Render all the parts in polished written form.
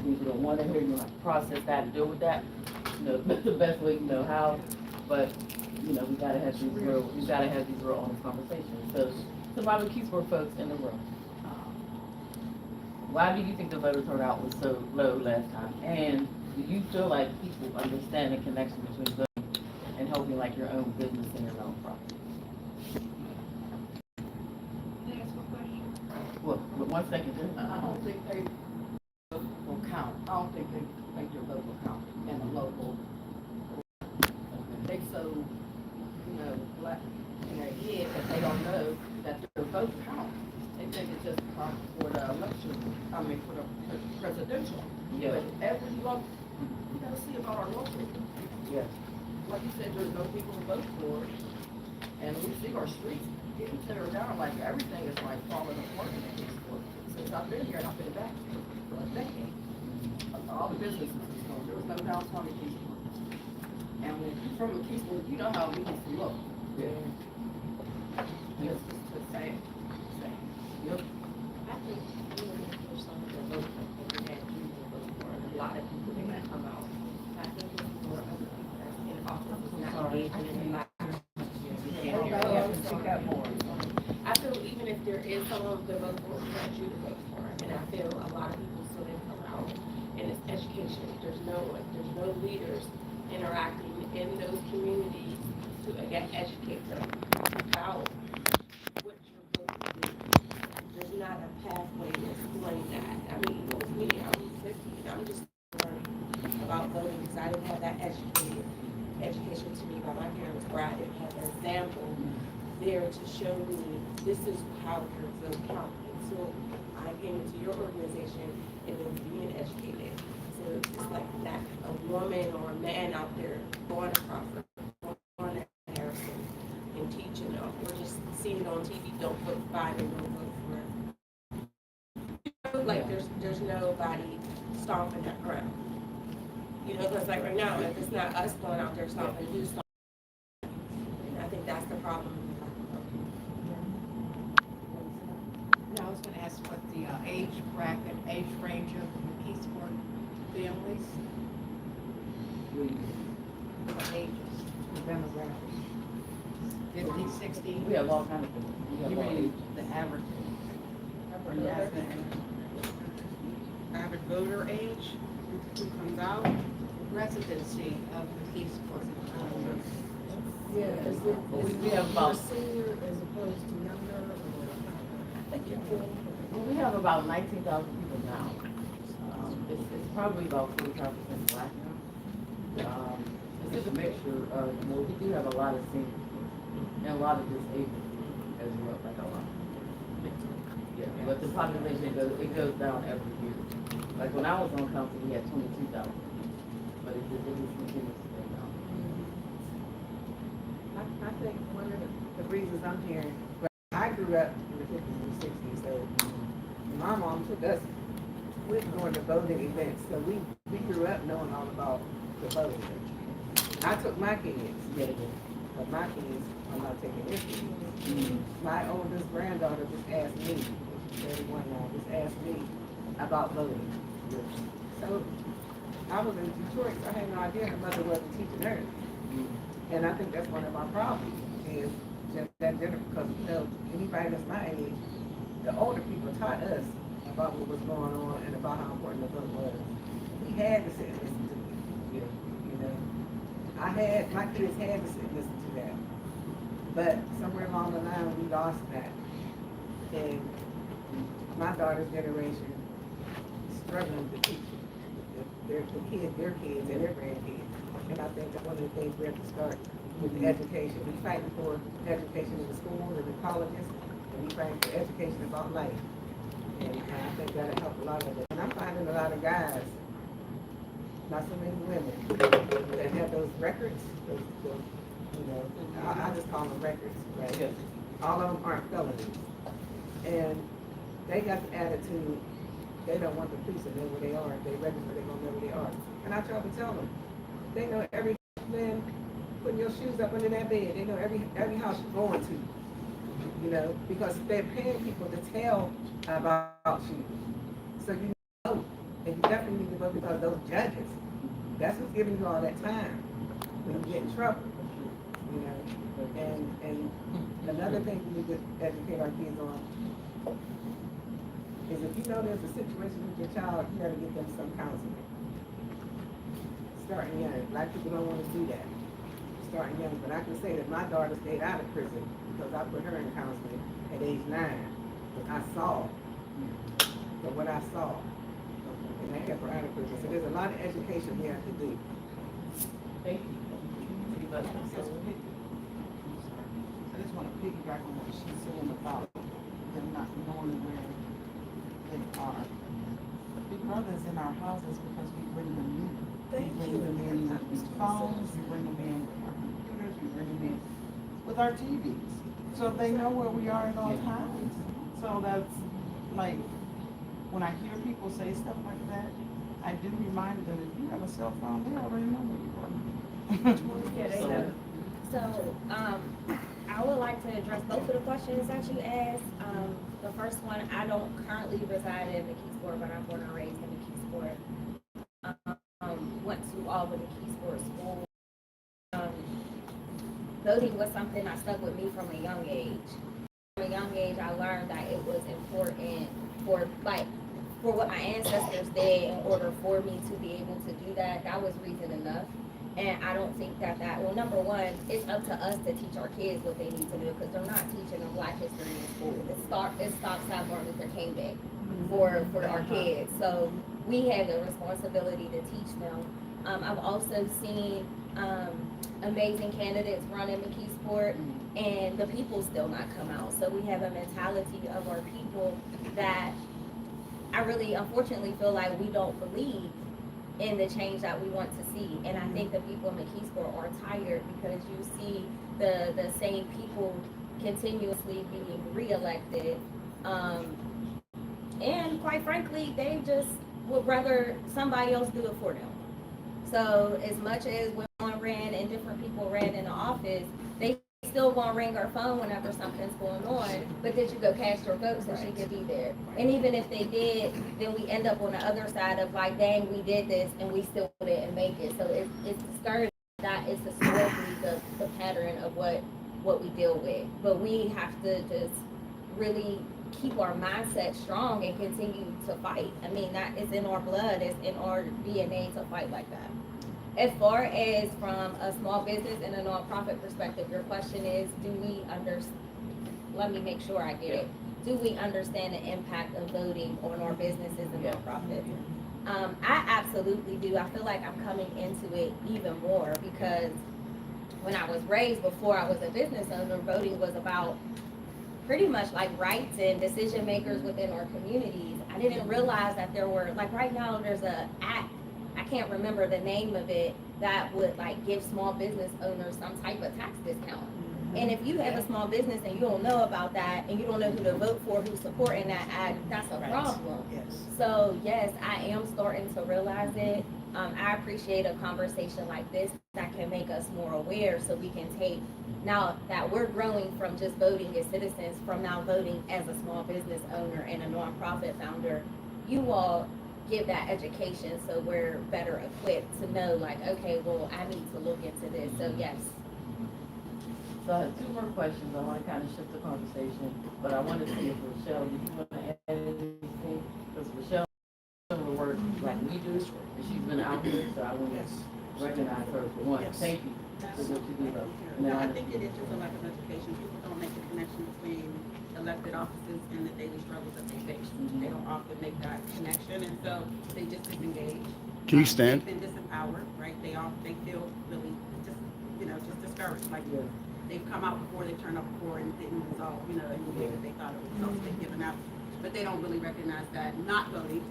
people don't want to hear, you have to process that and deal with that, the best way you know how, but, we gotta have these real honest conversations. So, to my McKeesport folks in the room, why do you think the voter turnout was so low last time? And do you feel like people understand the connection between voting and helping like your own business and your own profit? That's my question. Well, but 1 second, I don't think they will count. I don't think they make your vote will count in the local. They so, black in their head that they don't know that their vote counts. They think it's just for the election, for the presidential. Yeah. But every local, you gotta see about our local. Yes. Like you said, there's no people to vote for. And we see our streets getting teared down, like everything is like falling apart in McKeesport. Since I've been here and I've been back for a decade. All the businesses is gone. There was no downtown McKeesport. And when you're from McKeesport, you know how it needs to look. Yeah. It's just the same. Yep. I think there's something to vote for, that you will vote for. A lot of people are gonna come out. I think it's more of in office is not engaging in the I feel even if there is someone to vote for, we want you to vote for. And I feel a lot of people still didn't come out. And it's education. There's no leaders interacting in those communities to again educate them about what your vote is. There's not a pathway to explain that. I mean, with me, I'm 50, and I'm just learning about voting because I didn't have that education to me by my parents, where I didn't have an example there to show me this is how your vote counts. And so I came into your organization and was being educated. So it's like not a woman or a man out there going to Crawford, going to Harrison and teaching them. We're just seeing it on TV, don't vote for Biden, don't vote for like there's nobody stomping that ground. Because like right now, if it's not us going out there stomping, who's stomping? And I think that's the problem. I was going to ask what the age range of the McKeesport families, what ages, demographics, 50, 60. We have all kinds of things. You mean the average voter age who comes out? Residency of McKeesport. Yeah, is it We have about senior as opposed to younger, Well, we have about 19,000 people now. It's probably about 45% black now. It's just a mixture of, we do have a lot of seniors and a lot of disabled as well, like a lot. Yeah, but the population goes down every year. Like when I was on council, we had 22,000, but it just continues to go down. I think one of the reasons I'm hearing, I grew up in the 50s and 60s, so my mom took us with going to voting events, so we grew up knowing all about the voting. I took my kids, but my kids, I'm not taking their kids. My oldest granddaughter just asked me, she's 31 now, just asked me about voting. So I was in Detroit, so I had no idea her mother wasn't teaching her. And I think that's one of our problems, is just that dinner, because anybody that's my age, the older people taught us about what was going on and about how important the vote was. We had to sit and listen to it. My kids had to sit and listen to that. But somewhere along the line, we lost that. And my daughter's generation is struggling to teach their kids, and their grandkids. And I think that one of the things we have to start with the education. We're fighting for education in the schools and the colleges, and we're fighting for education about life. And I think that'll help a lot of it. And I'm finding a lot of guys, not so many women, that have those records, I just call them records, right? Yes. All of them aren't felonies. And they got the attitude, they don't want the police to know where they are. If they register, they're going to know where they are. And I try to tell them, they know every man putting your shoes up under that bed. They know every house you're going to, because they're paying people to tell about you. So you know And you definitely need to vote because those judges, that's what's giving you all that time when you get in trouble, you know? And another thing we need to educate our kids on is if you know there's a situation with your child, you gotta get them some counseling. Starting young, a lot of people don't wanna do that, starting young, but I can say that my daughter stayed out of prison because I put her in counseling at age 9, because I saw, from what I saw, and that kept her out of prison. So there's a lot of education we have to do. Thank you. I just want to piggyback on what she's saying about them not knowing where they are. Big Brother is in our houses because we bring them in. We bring them in with phones, we bring them in with our computers, we bring them in with our TVs. So they know where we are at all times. So that's like, when I hear people say stuff like that, I do remind them, if you have a cell phone, they already know where you are. Yeah, they know. So, I would like to address both of the questions that you asked. The first one, I don't currently reside in McKeesport, but I'm born and raised in McKeesport. Went to all the McKeesport schools. Voting was something that stuck with me from a young age. From a young age, I learned that it was important for what my ancestors did in order for me to be able to do that. That was reason enough. And I don't think well, number one, it's up to us to teach our kids what they need to do because they're not teaching them Black history in school. It stops at Martin Luther King Day for our kids. So we have the responsibility to teach them. I've also seen amazing candidates run in McKeesport, and the people still not come out. So we have a mentality of our people that I really, unfortunately, feel like we don't believe in the change that we want to see. And I think the people in McKeesport are tired because you see the same people continuously being reelected. And quite frankly, they just would rather somebody else do it for them. So as much as when one ran and different people ran in the office, they still won't ring her phone whenever something's going on, but did you go cast your vote so she could be there? And even if they did, then we end up on the other side of like, dang, we did this and we still didn't make it. So it's discouraging. That is historically the pattern of what we deal with. But we have to just really keep our mindset strong and continue to fight. I mean, that is in our blood, it's in our DNA to fight like that. As far as from a small business and a nonprofit perspective, your question is, let me make sure I get it. Do we understand the impact of voting on our businesses and nonprofits? I absolutely do. I feel like I'm coming into it even more because when I was raised, before I was a business owner, voting was about pretty much like rights and decision makers within our communities. I didn't realize that there were, like right now, there's a act, I can't remember the name of it, that would like give small business owners some type of tax discount. And if you have a small business and you don't know about that and you don't know who to vote for, who's supporting that act, that's a problem. Yes. So yes, I am starting to realize it. I appreciate a conversation like this that can make us more aware so we can take, now that we're growing from just voting as citizens, from now voting as a small business owner and a nonprofit founder, you all give that education so we're better equipped to know like, okay, well, I need to look into this. So yes. So I have two more questions. I want to kind of shift the conversation, but I want to see if Rochelle, did you want to add anything? Because Rochelle will work like we do, and she's been out here, so I want to recognize her for one. Yes. Thank you for what you do, though. And No, then I think it is just a lack of education. People don't make the connection between elected offices and the daily struggles that they face. They don't often make that connection, and so they just disengage. Can you stand? They've been disempowered, right? They feel really just discouraged. Like they've come out before, they've turned up before, and didn't resolve, in the way that they thought it was supposed to be given out. But they don't really recognize that not voting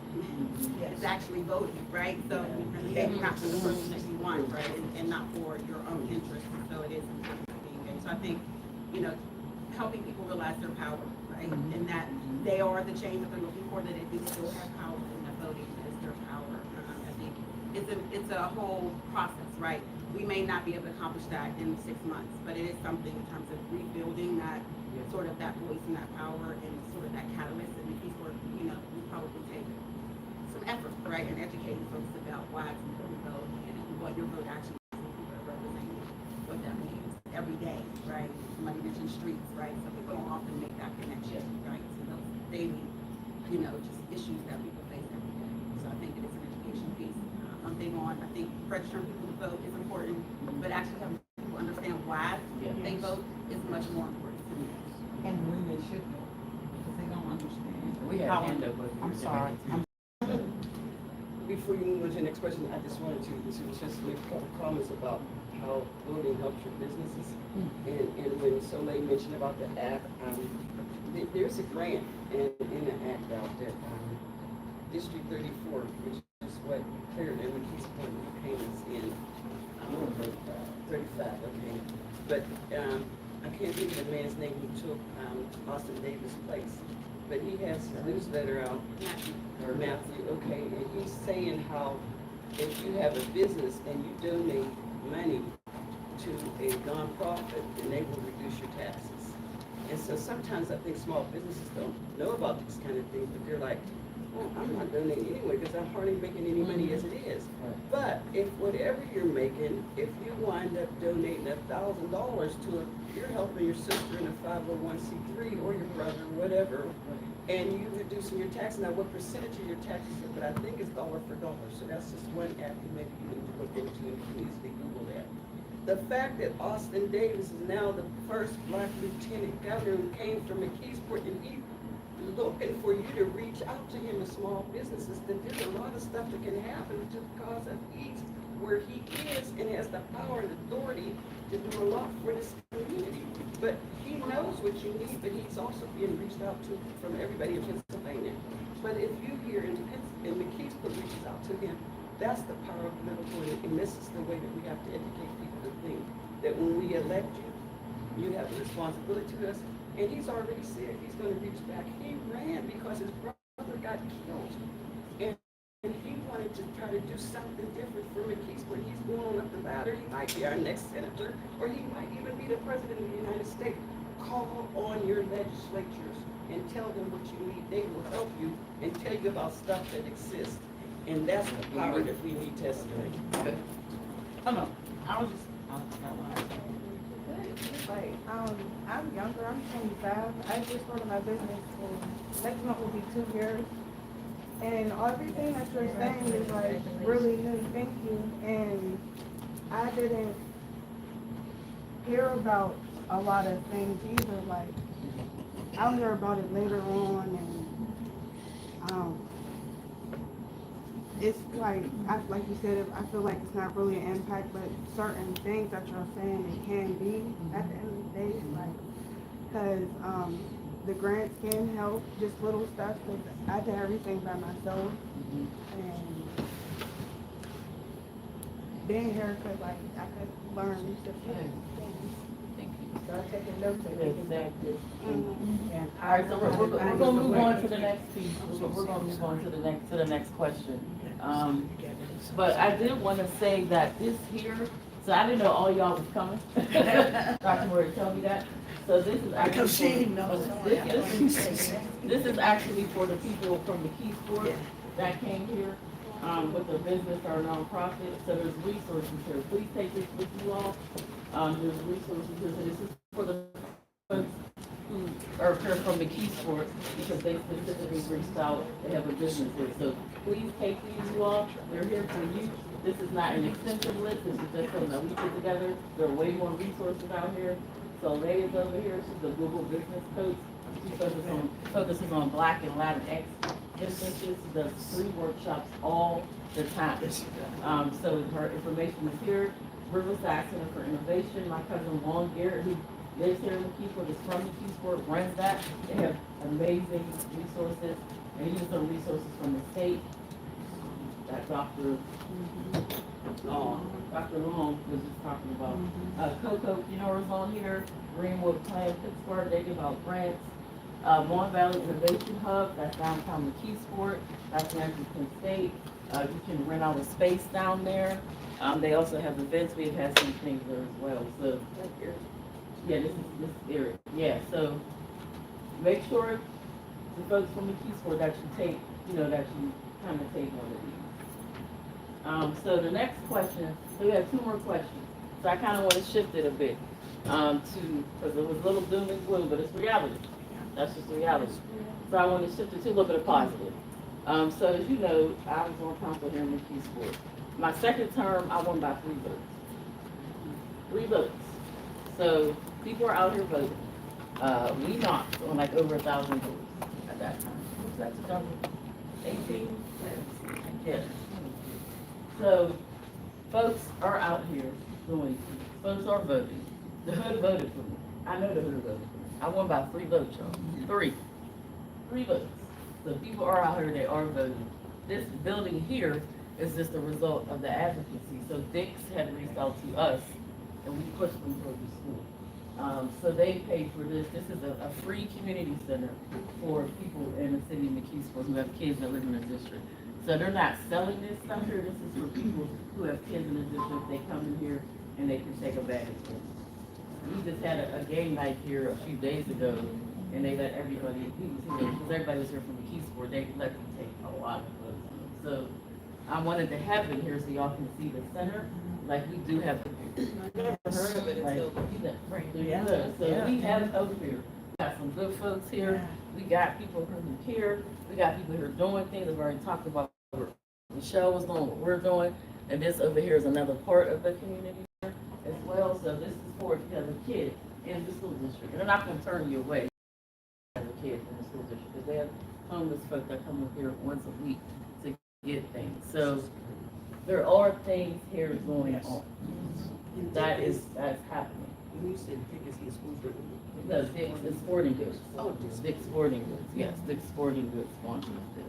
is actually voting, right? So you're not for the person that you want, right? And not for your own interests. And so it is important to be engaged. So I think, helping people realize their power, right? And that they are the change that they're looking for, that they do still have power, and that voting is their power. I think it's a whole process, right? We may not be able to accomplish that in 6 months, but it is something in terms of rebuilding that sort of that voice and that power and sort of that catalyst. And McKeesport, we probably take some effort, right, in educating folks about why it's important to vote and what your vote actually representing, what that means every day, right? Somebody mentioned streets, right? So people don't often make that connection, right? So those daily, just issues that people face every day. So I think it is an education piece. I'm big on, I think registering people to vote is important, but actually having people understand why they vote is much more important to me. And when they should go, because they don't understand. We had a hand up with you. I'm sorry. Before you move on to the next question, I just wanted to just make a couple comments about how voting helps your businesses. And when Soleil mentioned about the app, there's a grant in the act out that District 34, which is what Clarendon and McKeesport payments in. I'm on 35, okay. But I can't think of the man's name who took Austin Davis' place. But he has a newsletter out, or Matthew, okay, and he's saying how if you have a business and you donate money to a nonprofit, then they will reduce your taxes. And so sometimes I think small businesses don't know about these kind of things, but they're like, well, I'm not donating anyway because I'm hardly making any money as it is. But if whatever you're making, if you wind up donating $1,000 to it, you're helping your sister in a 501c3 or your brother, whatever, and you reducing your tax. Now, what percentage of your taxes? But I think it's dollar for dollar. So that's just one app you maybe you need to look into and you can easily Google that. The fact that Austin Davis is now the first black lieutenant governor who came from McKeesport, and he looking for you to reach out to him as small businesses, that there's a lot of stuff that can happen just because of he's where he is and has the power and authority to do a lot for this community. But he knows what you need, but he's also being reached out to from everybody in Pennsylvania. But if you here in McKeesport reaches out to him, that's the power of political, and this is the way that we have to educate people to think that when we elect you, you have a responsibility to us. And he's already said he's going to reach back. He ran because his brother got killed. And he wanted to try to do something different for McKeesport. He's going on up the ladder. He might be our next senator, or he might even be the president of the United States. Call on your legislatures and tell them what you need. They will help you and tell you about stuff that exists. And that's the power that we need to escalate. Come on. I was just, Like, I'm younger, I'm 25. I just started my business next month will be 2 years. And everything that you're saying is like really new, thank you. And I didn't hear about a lot of things either. Like, I'll hear about it later on, and it's like you said, I feel like it's not really an impact, but certain things that you're saying, it can be at the end of the day, like, because the grants can help, just little stuff, because I did everything by myself, and being here could, like, I could learn different things. Start taking notes and Exactly. And All right, so we're gonna move on to the next piece. We're gonna move on to the next question. But I did want to say that this here, so I didn't know all y'all was coming. Dr. Murray told me that. So this is actually this is actually for the people from McKeesport that came here with a business or a nonprofit. So there's resources here. Please take this with you all. There's resources here. So this is for the folks who are here from McKeesport because they specifically reached out. They have a business here. So please take these, you all. They're here for you. This is not an extensive list. This is just something that we put together. There are way more resources out here. So Leigh is over here. She's a Google business coach. She focuses on Black and Latinx businesses. She does free workshops all the time. So her information is here. Riverside Center for Innovation. My cousin Juan Garrett, who lives here in McKeesport, is from McKeesport, runs that. They have amazing resources, and even some resources from the state. That Dr. Long was just talking about. Coco Kenora's on here. Greenwood Plan, Pittsburgh, they give out grants. Mon Valley Innovation Hub, that's downtown McKeesport. That's next to Penn State. You can rent out a space down there. They also have events. We've had some things there as well. So, yeah, this area. Yeah, so make sure the folks from McKeesport that you take, that you kind of take one of these. So the next question, so we have two more questions. So I kind of want to shift it a bit because it was a little doom and gloom, but it's reality. That's just reality. So I want to shift it to a little bit of positive. So as you know, I was on council here in McKeesport. My second term, I won by 3 votes. 3 votes. So people are out here voting. We knocked on like over 1,000 votes at that time. Was that 2018? Yes. So folks are out here doing, folks are voting. The hood voted for me. I know the hood voted for me. I won by 3 votes, y'all. 3 votes. So people are out here, they are voting. This building here is just a result of the advocacy. So Dick's had reached out to us and we pushed them toward the school. So they paid for this. This is a free community center for people in the city of McKeesport who have kids that live in the district. So they're not selling this stuff here. This is for people who have kids in the district. They come in here and they can take advantage of it. We just had a game night here a few days ago, and they let everybody, because everybody was here from McKeesport, they let them take a lot of photos. So I wanted to have it here so y'all can see the center, like we do have. I've never heard of it until So we have it over here. We got some good folks here. We got people who here. We got people here doing things. We've already talked about what Michelle was doing, what we're doing, and this over here is another part of the community as well. So this is for if you have a kid in the school district, and they're not going to turn you away as a kid in the school district because they have homeless folks that come up here once a week to get things. So there are things here going on. That's happening. You said Dick's is school district. No, Dick's is Sporting Goods. Oh, Dick's Sporting Goods. Yes, Dick's Sporting Goods sponsors this.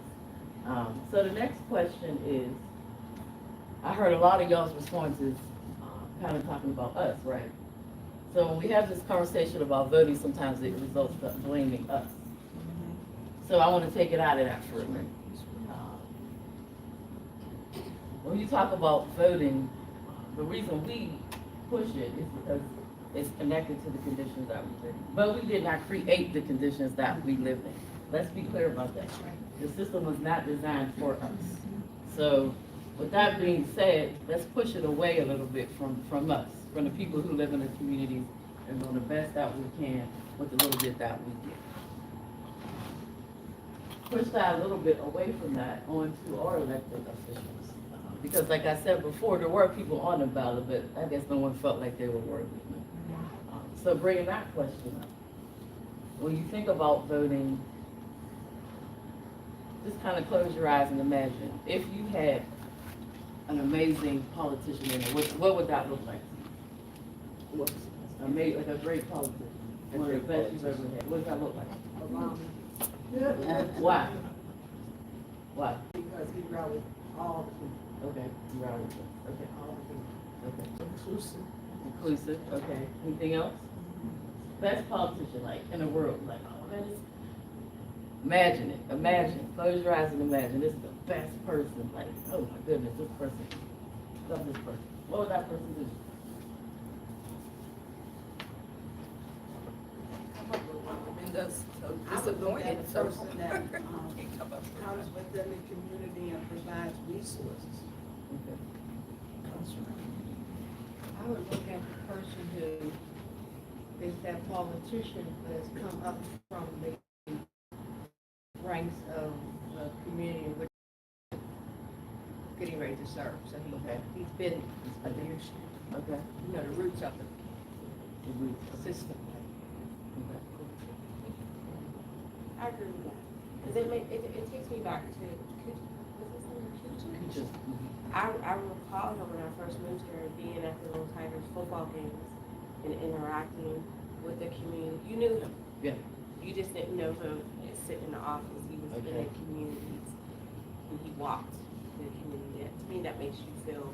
So the next question is, I heard a lot of y'all's responses kind of talking about us, right? So when we have this conversation about voting, sometimes it results in blaming us. So I want to take it out of that for a minute. When you talk about voting, the reason we push it is because it's connected to the conditions that we live in. But we did not create the conditions that we live in. Let's be clear about that. The system was not designed for us. So with that being said, let's push it away a little bit from us, from the people who live in the communities and do the best that we can with the little bit that we get. Push that a little bit away from that onto our elected officials. Because like I said before, there were people on the ballot, but I guess no one felt like they were worthy. So bringing that question up, when you think about voting, just kind of close your eyes and imagine if you had an amazing politician in it, what would that look like to you? Like a great politician, one of the best you've ever had. What does that look like? Obama. Why? Why? Because he rallied all the people. Okay, right. Okay, All the people. okay. Inclusive. Inclusive, okay. Anything else? Best politician, like, in the world, like, oh, that is, imagine it, imagine, close your eyes and imagine, this is the best person, like, oh my goodness, this person, love this person. What would that person do? Disappointed person that comes within the community and provides resources. Okay. I would look at the person who is that politician who has come up from the ranks of the community in which he's getting ready to serve. So he's been a leadership. Okay. You know, the roots of the system. I agree with that. Because it takes me back to, what's his name, Peaches? I recall him when I first moved here, being at the Little Tigers football games and interacting with the community. You knew him. Yeah. You just didn't know him sitting in the office. He was in the communities and he walked in the community. To me, that makes you feel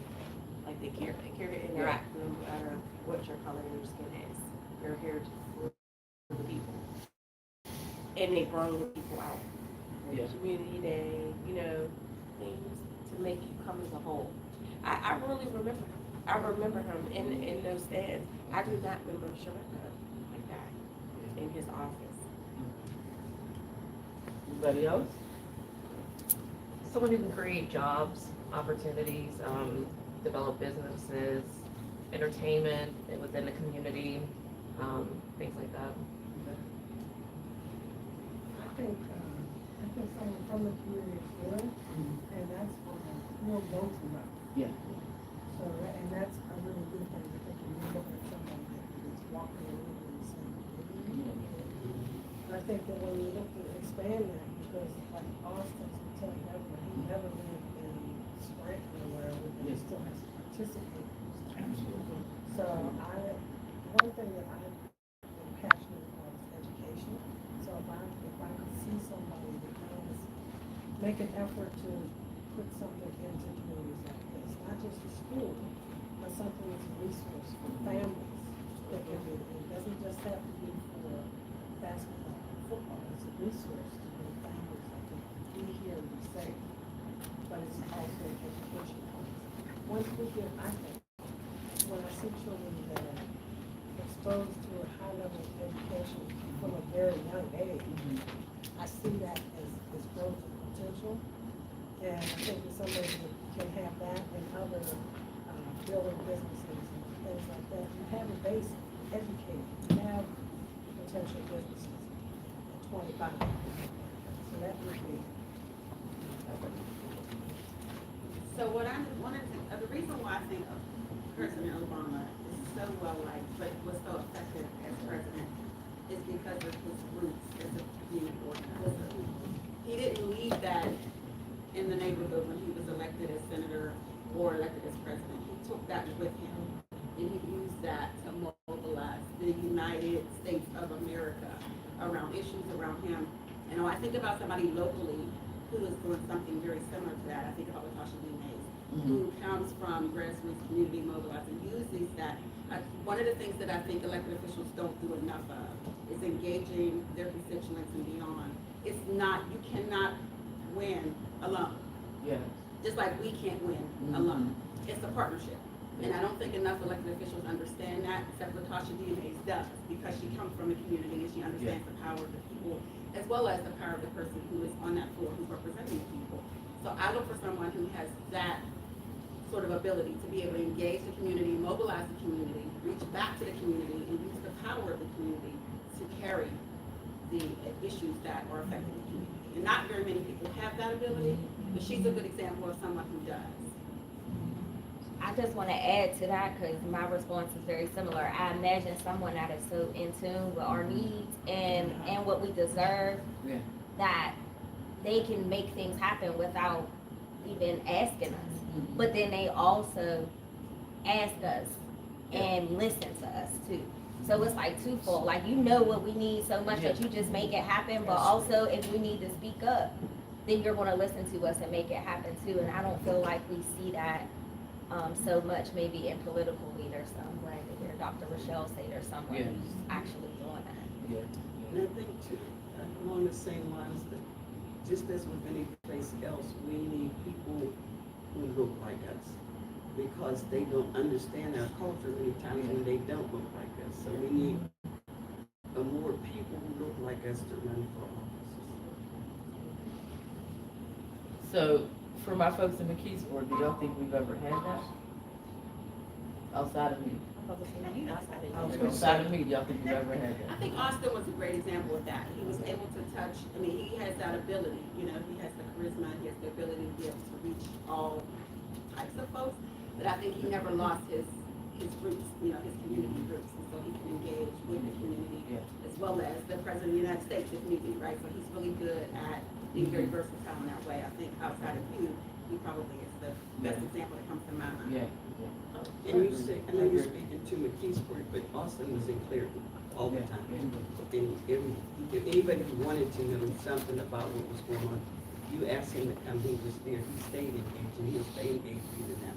like they care. They care to interact with them no matter what your color your skin is. They're here for the people. And they bring the people out. Yeah. Community day, you know, things to make you come as a whole. I really remember him. I remember him in those stands. I do not remember Sharika like that in his office. Anybody else? someone who can create jobs, opportunities, develop businesses, entertainment within the community, things like that. I think someone from the community is good, and that's more go-to. Yeah. So, and that's a really good thing, I think, when you look at somebody that's walking in and saying, I think that when you look to expand that, because like Austin, he never lived in Scranton or wherever, but he still has to participate. So one thing that I am passionate about is education. So if I could see somebody that does make an effort to put something into communities like this, not just a school, but something that's a resource for families. That can be, it doesn't just have to be for basketball and football, it's a resource to bring families that can be here and be safe. But it's also an education point. Once we get, I think, when I see children that are exposed to a high level of education from a very young age, I see that as growth and potential. And I think that somebody that can have that and other building businesses and things like that, you have a base educated, you have potential businesses at 25. So that would be. So the reason why I think President Obama is so well liked, but was so effective as president, is because of his roots as a community organizer. He didn't leave that in the neighborhood when he was elected as senator or elected as president. He took that with him, and he used that to mobilize the United States of America around issues around him. And when I think about somebody locally who is doing something very similar to that, I think about Latasha D. Mays, who comes from grassroots community mobilizing, uses that. One of the things that I think elected officials don't do enough of is engaging their constituents and beyond. It's not, you cannot win alone. Yeah. Just like we can't win alone. It's a partnership. And I don't think enough elected officials understand that, except Latasha D. Mays does, because she comes from the community and she understands the power of the people, as well as the power of the person who is on that floor who's representing the people. So I look for someone who has that sort of ability to be able to engage the community, mobilize the community, reach back to the community, and use the power of the community to carry the issues that are affecting the community. And not very many people have that ability, but she's a good example of someone who does. I just want to add to that because my response is very similar. I imagine someone that is so in tune with our needs and what we deserve, that they can make things happen without even asking us. But then they also ask us and listen to us too. So it's like twofold. Like, you know what we need so much that you just make it happen, but also if we need to speak up, then you're going to listen to us and make it happen too. And I don't feel like we see that so much maybe in political leaders. So I'm glad to hear Dr. Rochelle say there's someone who's actually doing that. And I think too, along the same lines, that just as with any place else, we need people who look like us, because they don't understand our culture many times when they don't look like us. So we need more people who look like us to run for offices. So, for my folks in McKeesport, do y'all think we've ever had that? Outside of me? Outside of me, do y'all think we've ever had I that? think Austin was a great example of that. He was able to touch, I mean, he has that ability, you know, he has the charisma, he has the ability to be able to reach all types of folks, but I think he never lost his roots, you know, his community roots, and so he can engage with the community as well as the President of the United States if need be, right? So he's really good at being very versatile in that way. I think outside of you, he probably is the best example that comes to my mind. And you say, I know you're speaking to McKeesport, but Austin was in Clearview all the time. And if anybody wanted to know something about what was going on, you asked him to come, he was there, he stayed engaged, and he'll stay engaged even now.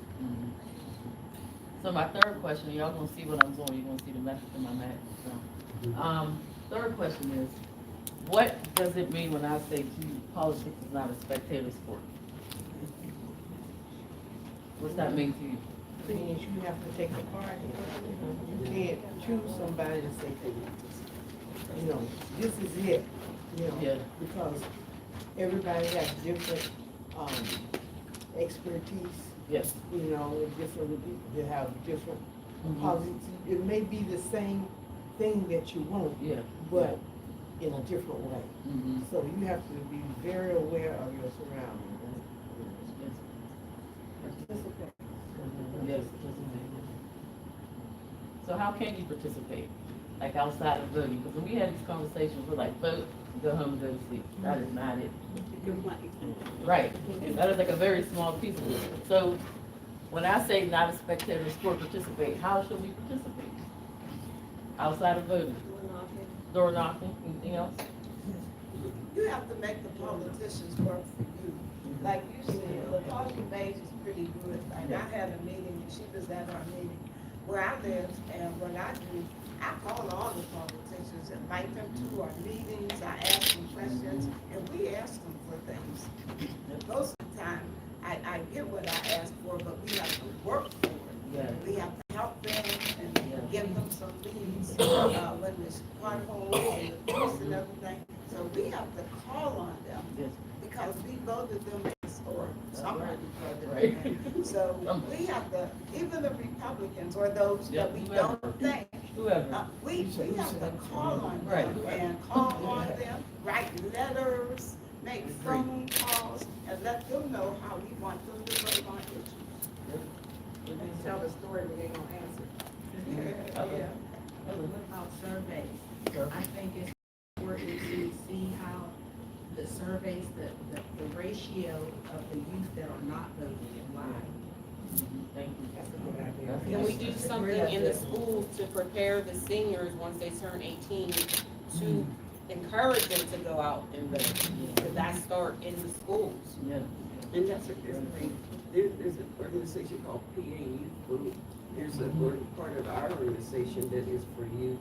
So my third question, y'all gonna see what I'm doing, you're gonna see the message in my map. So, third question is, what does it mean when I say politics is not a spectator sport? What's that mean to you? Means you have to take a part in it. You can't choose somebody to say, you know, this is it, you know, because everybody has different expertise, Yes. you know, with different people that have different Mhm. policies. It may be the same thing that you want, Yeah. but in a different way. Mm-hmm. So you have to be very aware of your surroundings. Participate. Yes. So how can you participate? Like outside of voting? Because when we had these conversations, we're like, vote, go home, and go to sleep. That is not it. Right. That is like a very small piece of it. So when I say not a spectator in sport, participate, how should we participate? Outside of voting? Door knocking, anything else? You have to make the politicians work for you. Like you said, LaTosha Mays is pretty good. Like I had a meeting, and she was at our meeting where I live, and what I do, I call all the politicians, invite them to our meetings, I ask them questions, and we ask them for things. Most of the time, I get what I ask for, but we have to work for it. Yeah. We have to help them and give them some leads, when there's potholes and the police and everything. So we have to call on them Yes. because we voted them in, or somebody voted Right. them in. So we have to, even the Republicans or those that we Whoever. don't think, Whoever. we have to call on them Right. and call on them, write letters, make phone calls, and let them know how we want them to vote on issues. And tell the story when they don't answer. Okay. What about surveys? I think it's important to see how the surveys, the ratio of the youth that are not voting and why. Thank you. That's a good idea. Can we do something in the schools to prepare the seniors once they turn 18 to encourage them to go out and vote? Because that start in the schools. Yeah. And that's a great, there's an organization called PA Youth Group. There's a part of our organization that is for youth.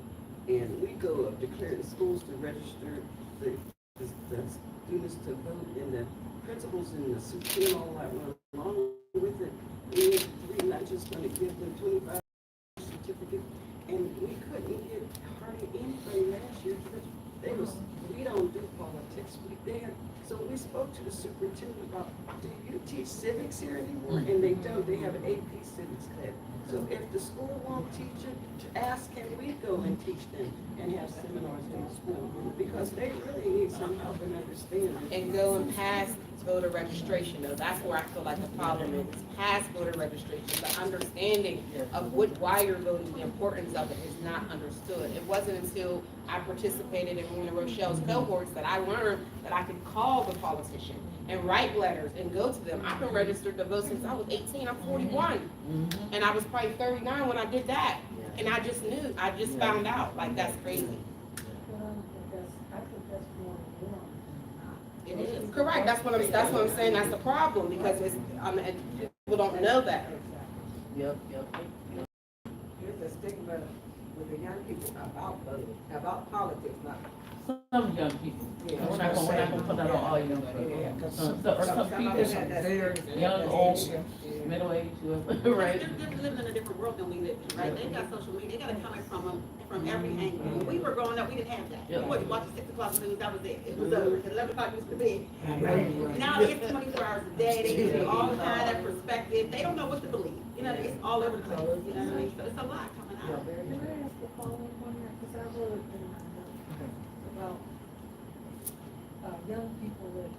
And we go up, declare the schools to register the students to vote, and the principals and the super and all that run along with it. And we're not just gonna give them 25 certificate. And we couldn't get hardly anybody last year because we don't do politics. So we spoke to the superintendent about, do you teach civics here anymore? And they don't, they have an AP civics class. So if the school won't teach it, to ask, can we go and teach them and have seminars in the school? Because they really need some help and understanding. And go and pass voter registration, though. That's where I feel like the problem is. Past voter registration, the understanding of why you're voting, the importance of it is not understood. It wasn't until I participated in one of Rochelle's cohorts that I learned that I could call the politician and write letters and go to them. I've been registered to vote since I was 18. I'm 41. And I was probably 39 when I did that. And I just knew, I just found out, like, that's crazy. I think that's more than one. It is. Correct, that's what I'm saying, that's the problem, because it's, people don't know that. Yep. There's a stigma with the young people about voting, about politics, not. Some young people. Yeah. We're not gonna put that on all young people. Some people, young, old, middle age, whoever, right? They're living in a different world than we live in, right? They got social media, they got it coming from every angle. When we were growing up, we didn't have that. Yeah. We wasn't watching 6 o'clock news, that was it. It was over. 11 o'clock used to be. Now they get 24 hours a day, they get all kind of perspective. They don't know what to believe. You know, it's all over the place. You know what I mean? So it's a lot coming out. Can I ask a follow-up on that? Because I really did not know about, young people that,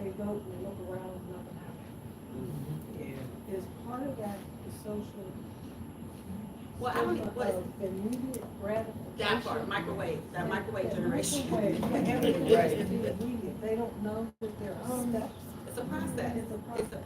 they vote and they look around and nothing happens. Is part of that the social Well, I don't know what is immediate gratification? that part, that microwave generation. They don't know that there are steps. It's a process. It's a process.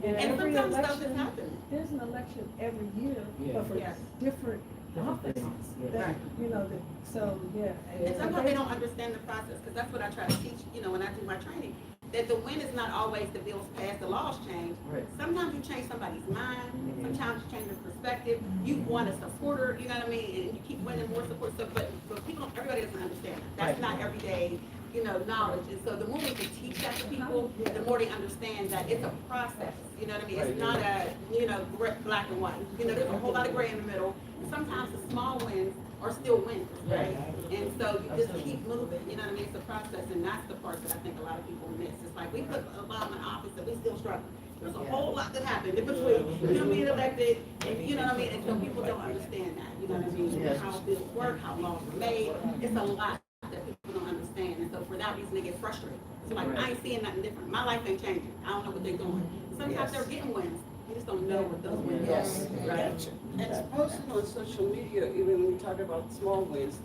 And And every sometimes stuff is election, happening. there's an election every year, but for Yes. different offices. That, you know, that, so, yeah. And sometimes they don't understand the process, because that's what I try to teach, you know, when I do my training. That the win is not always the bills passed, the laws change. Right. Sometimes you change somebody's mind, sometimes you change their perspective. You want a supporter, you know what I mean, and you keep winning more support. So, but people don't, everybody doesn't understand that. That's not everyday, you know, knowledge. And so the more we can teach that to people, the more they understand that it's a process. You know what I mean? It's not a, you know, black and white. You know, there's a whole lot of gray in the middle. And sometimes the small wins are still winners, right? And so you just keep moving, you know what I mean? It's a process, and that's the part that I think a lot of people miss. It's like, we put Obama in office and we still struggle. There's a whole lot that happened in between, him being elected, and you know what I mean? And so people don't understand that, you know what I mean? Yes. How bills work, how laws are made, it's a lot that people don't understand, and so for that reason, they get frustrated. It's like, I ain't seeing nothing different, my life ain't changing, I don't know what they're doing. Sometimes they're getting wins, you just don't know what those wins are. Right? And it's posted on social media, even when we talk about small wins,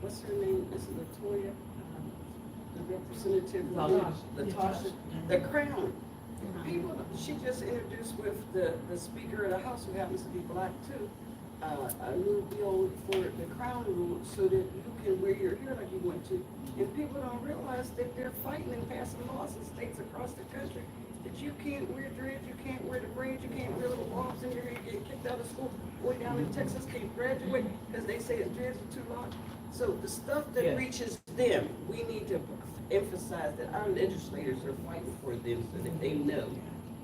what's her name, is it Latoya? The representative, Latasha, the crown. People, she just introduced with the speaker of the house, who happens to be black too, a new bill for the crown rule, so that you can wear your hair like you want to. And people don't realize that they're fighting and passing laws in states across the country that you can't wear dreads, you can't wear the braids, you can't wear little bobs in your hair, you get kicked out of school. Boy down in Texas can't graduate because they say his dreads are too long. So the stuff that reaches them, we need to emphasize that our legislators are fighting for them so that they know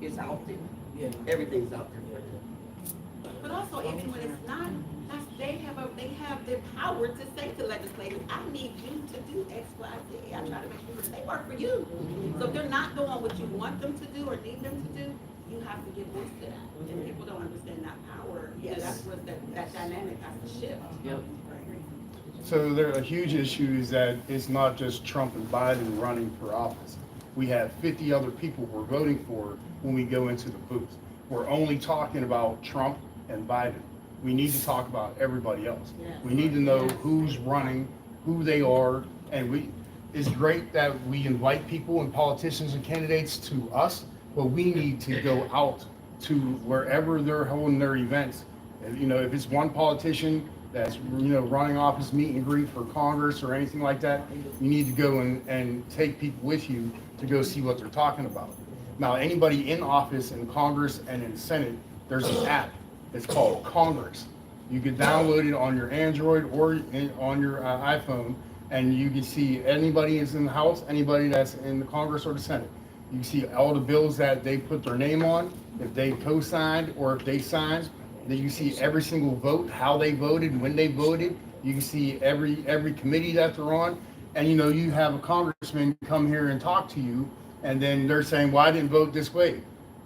it's out there. Yeah. Everything's out there for them. But also, even when it's not, they have the power to say to legislators, I need you to do X, Y, Z. I try to make sure they work for you. So if they're not doing what you want them to do or need them to do, you have to give voice to that. And people don't understand that power. Yeah, that's what that dynamic has to shift. Yep. So there a huge issue is that it's not just Trump and Biden running for office. We have 50 other people we're voting for when we go into the booth. We're only talking about Trump and Biden. We need to talk about everybody else. We need to know who's running, who they are, and it's great that we invite people and politicians and candidates to us, but we need to go out to wherever they're holding their events. And, if it's one politician that's running off his meet and greet for Congress or anything like that, you need to go and take people with you to go see what they're talking about. Now, anybody in office in Congress and in the Senate, there's an app. It's called Congress. You can download it on your Android or on your iPhone, and you can see anybody is in the House, anybody that's in the Congress or the Senate. You can see all the bills that they put their name on, if they co-signed or if they signed. Then you see every single vote, how they voted, when they voted. You can see every committee that they're on. And you have a congressman come here and talk to you, and then they're saying, well, I didn't vote this way.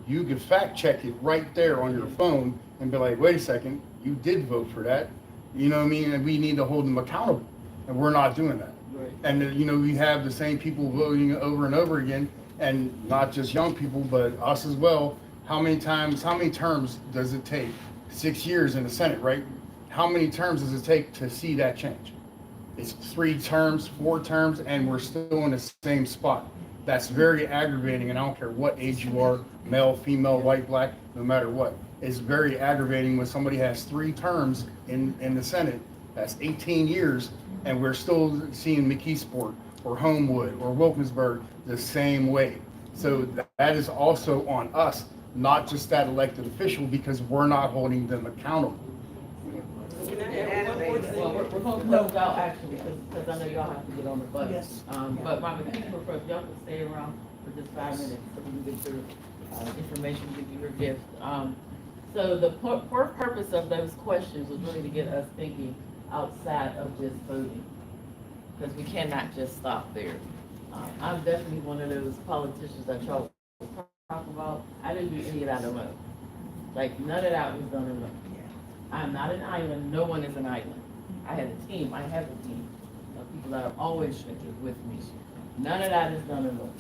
You can fact check it right there on your phone and be like, wait a second, you did vote for that. You know what I mean? And we need to hold them accountable. And we're not doing that. Right. And we have the same people voting over and over again, and not just young people, but us as well. How many terms does it take? 6 years in the Senate, right? How many terms does it take to see that change? It's 3 terms, 4 terms, and we're still in the same spot. That's very aggravating, and I don't care what age you are, male, female, white, black, no matter what. It's very aggravating when somebody has 3 terms in the Senate, that's 18 years, and we're still seeing McKeesport or Homewood or Wilkinsburg the same way. So that is also on us, not just that elected official, because we're not holding them accountable. Well, we're going to close out actually, because I know y'all have to get on the bus. Yes. But my McKeesport folks, y'all can stay around for just 5 minutes so we can get your information, give you your gift. So the purpose of those questions was really to get us thinking outside of just voting, because we cannot just stop there. I'm definitely one of those politicians that y'all talk about. I didn't do any of that alone. Like, none of that was done alone. I'm not an island. No one is an island. I had a team. I have a team of people that are always with me. None of that is done alone.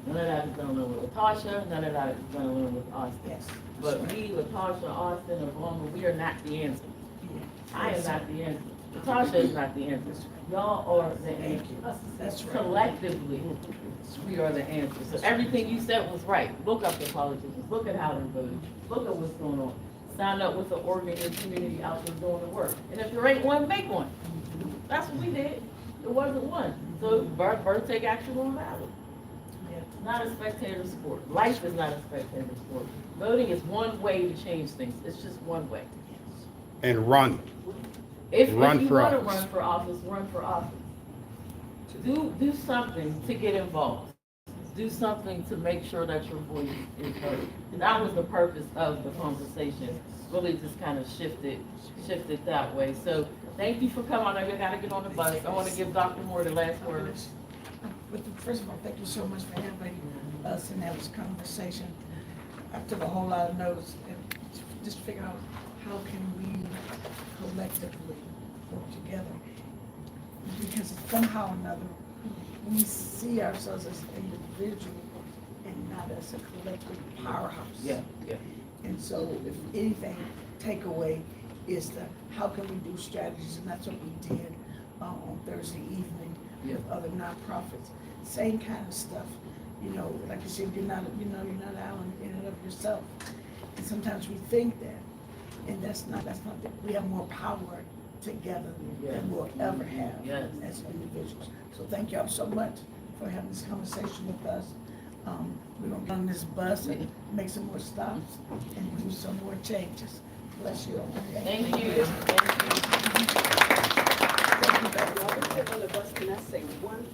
None of that is done alone with Latasha. None of that is done alone with Austin. Yes. But we, Latasha, Austin, or Palmer, we are not the answer. I am not the answer. Latasha is not the answer. Y'all are the answer. That's right. Collectively, we are the answer. So everything you said was right. Look up the politicians. Look at how they're voting. Look at what's going on. Sign up with the org in your community out there doing the work. And if there ain't one, make one. That's what we did. There wasn't one. So birth take action on that one. It's not a spectator sport. Life is not a spectator sport. Voting is one way to change things. It's just one way. And run. If you want to office. run for office, run for office. Do something to get involved. do something to make sure that your voice is heard. And that was the purpose of the conversation, really just kind of shifted that way. So thank you for coming. I know you gotta get on the bus. I want to give Dr. Moore the last word. First of all, thank you so much for having us and having this conversation. I took a whole lot of notes and just figure out how can we collectively work together. Because somehow or another, we see ourselves as individuals and not as a collective powerhouse. Yeah. And so if anything, takeaway is how can we do strategies, and that's what we did on Thursday evening with other nonprofits. Same kind of stuff, like you said, you're not island in and of yourself. And sometimes we think that, and that's not we have more power together than we'll ever have as individuals. So thank y'all so much for having this conversation with us. We're gonna get on this bus and make some more stops and do some more changes. Bless you all. Thank you. On the bus, can I say one